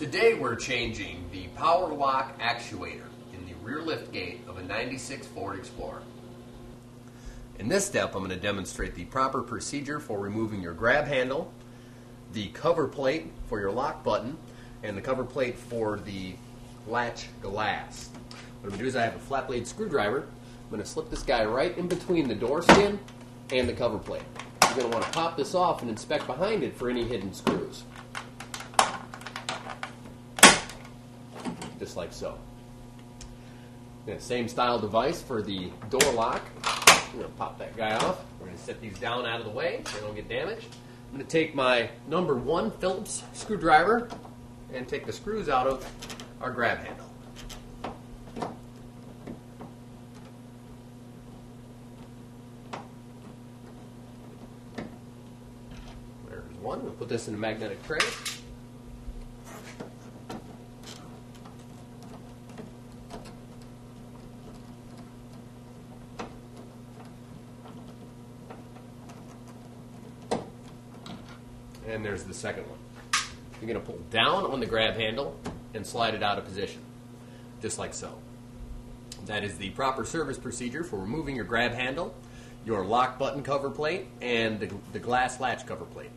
Today we're changing the Door Lock Actuator in the rear lift gate of a 96 Ford Explorer. In this step I'm going to demonstrate the proper procedure for removing your grab handle, the cover plate for your lock button, and the cover plate for the latch glass. What I'm going to do is I have a flat blade screwdriver. I'm going to slip this guy right in between the door skin and the cover plate. You're going to want to pop this off and inspect behind it for any hidden screws. Just like so. Same style device for the door lock. We're going to pop that guy off. We're going to set these down out of the way so they don't get damaged. I'm going to take my number 1 Phillips screwdriver and take the screws out of our grab handle. There's one. We'll put this in a magnetic tray. And there's the second one. You're going to pull down on the grab handle and slide it out of position, just like so. That is the proper service procedure for removing your grab handle, your lock button cover plate, and the glass latch cover plate.